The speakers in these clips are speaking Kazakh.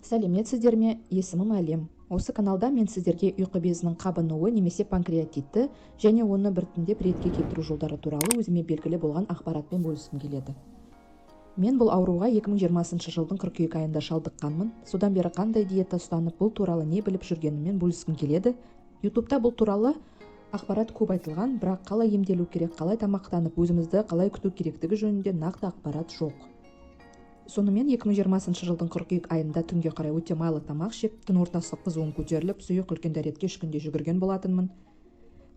Сәлеметсіздер ме? Есімім Әлем. Осы каналда мен сіздерге ұйқы безінің қабынуы немесе панкреатитті және оны біртіндеп ретке келтіру жолдары туралы өзіме белгілі болған ақпаратпен бөліскім келеді. Мен бұл ауруға 2020 жылдың қыркүйек айында шалдыққанмын. Содан бері қандай диета ұстанып, бұл туралы не біліп жүргеніммен бөліскім келеді. ютубта бұл туралы ақпарат көп айтылған, бірақ қалай емделу керек, қалай тамақтанып, өзімізді қалай күту керектігі жөнінде нақты ақпарат жоқ. Сонымен 2020 жылдың қыркүйек айында түнге қарай өте майлы тамақ жеп, түн ортасы қызуым көтеріліп, сұйық үлкен дәретке 3 күнде жүгірген болатынмын.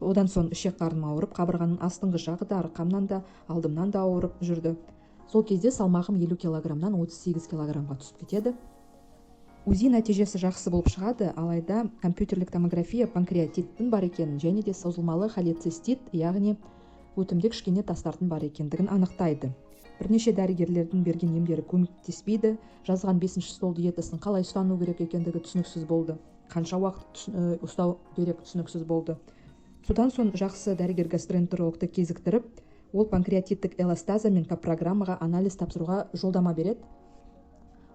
Одан соң ішек қарным ауырып, қабырғаның астыңғы жағы да арқамнан да, алдымнан да ауырып жүрді. Сол кезде салмағым 50 килограммнан 38 килограммға түсіп кетеді. УЗИ нәтижесі жақсы болып шығады, алайда компьютерлік томография панкреатиттің бар екенін және де созылмалы холецистит, яғни өтімдік кішкене тастардың бар екендігін анықтайды. Бірнеше дәрігерлердің берген емдері көмектеспейді, жазған 5-ші стол диетасын қалай ұстану керек екендігі түсініксіз болды. Қанша уақыт ұстау керек түсініксіз болды. Содан соң жақсы дәрігер-гастроэнтерологты кезіктіріп, ол панкреатиттік эластаза мен программаға анализ тапсыруға жолдама береді.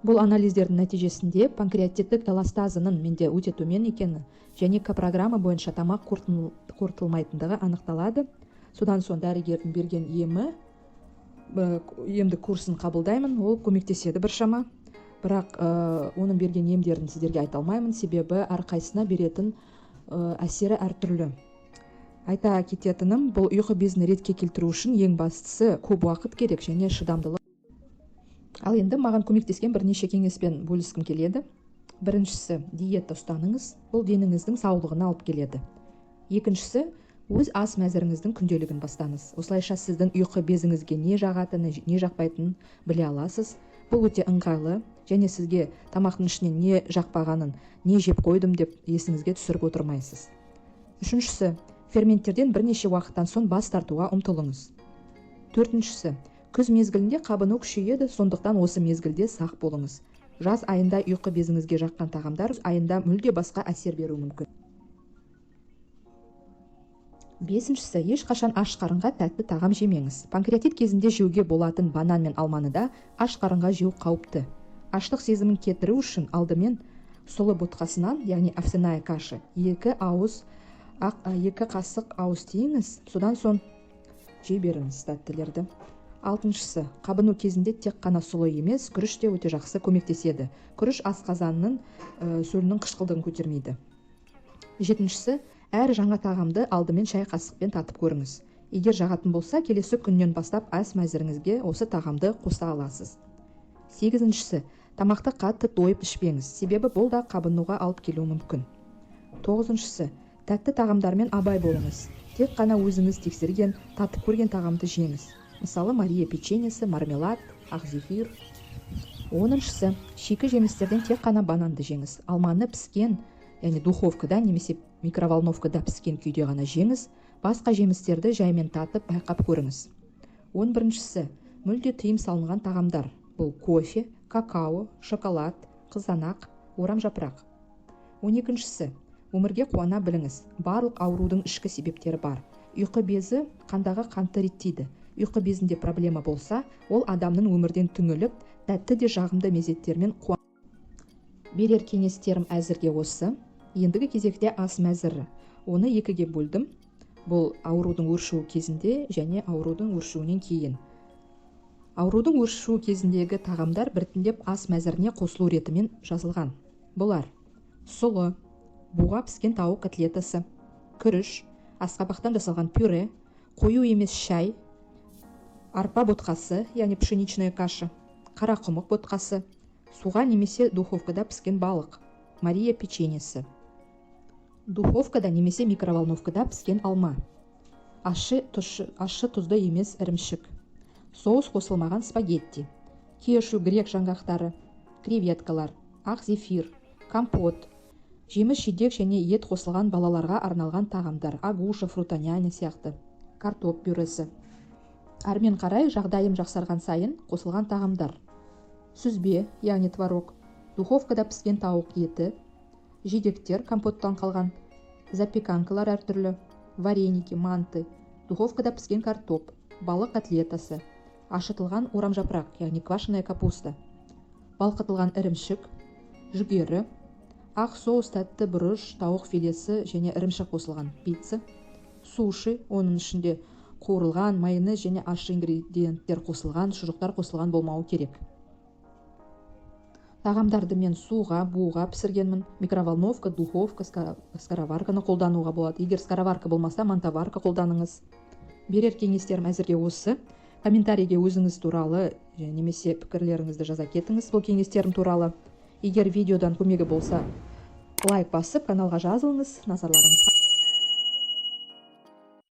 Бұл анализдердің нәтижесінде панкреатиттік эластазының менде өте төмен екені және программа бойынша тамақ қорытылмайтындығы анықталады. Содан соң дәрігердің берген емдік курсын қабылдаймын, ол көмектеседі біршама. Бірақ оның берген емдерін сіздерге айта алмаймын, себебі әрқайсына беретін әсері әртүрлі. Айта кететінім, бұл ұйқы безін ретке келтіру үшін ең бастысы көп уақыт керек және шыдамдылық. Ал енді маған көмектескен бірнеше кеңеспен бөліскім келеді. Біріншісі, диета ұстаныңыз, бұл деніңіздің саулығына алып келеді. Екіншісі, өз ас мәзіріңіздің күнделігін бастаңыз. Осылайша сіздің ұйқы безіңізге не жағатыны, не жақпайтынын біле аласыз. Бұл өте ыңғайлы және сізге тамақтың ішінен не жақпағанын, не жеп қойдым деп есіңізге түсіріп отырмайсыз. Үшіншісі, ферменттерден бірнеше уақыттан соң бас тартуға ұмтылыңыз. Төртіншісі, күз мезгілінде қабыну күшейеді, сондықтан осы мезгілде сақ болыңыз. Жаз айында ұйқы безіңізге жаққан тағамдар айында мүлде басқа әсер беруі мүмкін. Бесіншісі, ешқашан аш қарынға тәтті тағам жемеңіз. Панкреатит кезінде жеуге болатын банан мен алманы да аш қарынға жеу қауіпті. Аштық сезімін кетіру үшін алдымен сұлы ботқасынан, яғни овсяная каша, 2 қасық ауыз тиіңіз, содан соң жей беріңіз тәттілерді. Алтыншысы, қабыну кезінде тек қана сұлы емес, күріш те өте жақсы көмектеседі. Күріш асқазанның сөлінің қышқылдығын көтермейді. Жетіншісі, әр жаңа тағамды алдымен шай қасықпен татып көріңіз. Егер жағатын болса, келесі күннен бастап ас мәзіріңізге осы тағамды қоса аласыз. Сегізіншісі, тамақты қатты тойып ішпеңіз, себебі бұл да қабынуға алып келуі мүмкін. Тоғызыншысы, тәтті тағамдармен абай болыңыз. Тек қана өзіңіз тексерген, татып көрген тағамды жеңіз. Мысалы, Мария печеньесі, мармелад, ақ зефир. Оныншысы, шикі жемістерден тек қана бананды жеңіз. Алманы піскен, яғни духовкада немесе микроволновкада піскен күйде ғана жеңіз. Басқа жемістерді жаймен татып байқап көріңіз. 11-шісі, мүлде тыйым салынған тағамдар. Бұл кофе, какао, шоколад, қызанақ, орам жапырақ. 12-шісі, өмірге қуана біліңіз. Барлық аурудың ішкі себептері бар. Ұйқы безі қандағы қантты реттейді. Ұйқы безінде проблема болса, ол адамның өмірден түңіліп, тәтті де жағымды мезеттермен берер кеңестерім әзірге осы. Ендігі кезекте ас мәзірі. Оны 2-ге бөлдім. Бұл аурудың өршуі кезінде және аурудың өршуінен кейін. Аурудың өршуі кезіндегі тағамдар біртіндеп ас мәзіріне қосылу ретімен жазылған. Бұлар: сұлы, буға піскен тауық котлетасы, күріш, асқабақтан жасалған пюре, қою емес шай, арпа ботқасы, яғни пшеничная каша, қарақұмық ботқасы, суға немесе духовкада піскен балық, Мария печеньесі, духовкада немесе микроволновкада піскен алма, ащы тұзды емес ірімшік, соус қосылмаған спагетти, кешу грек жаңғақтары, креветкалар, ақ зефир, компот, жеміс-жидек және ет қосылған балаларға арналған тағамдар, агуша, фрутоняня сияқты, картоп пюресі. Әрмен қарай жағдайым жақсарған сайын қосылған тағамдар: сүзбе, яғни творог, духовкада піскен тауық еті, жидектер, компоттан қалған, запеканкалар әртүрлі, вареники, манты, духовкада піскен картоп, балық котлетасы, ашытылған орамжапырақ, яғни квашеная капуста, балқытылған ірімшік, жүгері, ақ соус, тәтті бұрыш, тауық филесі және ірімшік қосылған пицца, суши, оның ішінде қуырылған майонез және ащы ингредиенттер қосылған, шұжықтар қосылған болмауы керек. Тағамдарды мен суға, буға пісіргенмін. Микроволновка, духовка, скороварканы қолдануға болады. Егер скороварка болмаса, мантоварка қолданыңыз. Берер кеңестерім әзірге осы. Комментарийге өзіңіз туралы немесе пікірлеріңізді жаза кетіңіз бұл кеңестерім туралы. Егер видеодан көмегі болса, лайк басып, каналға жазылыңыз. Назарларыңызға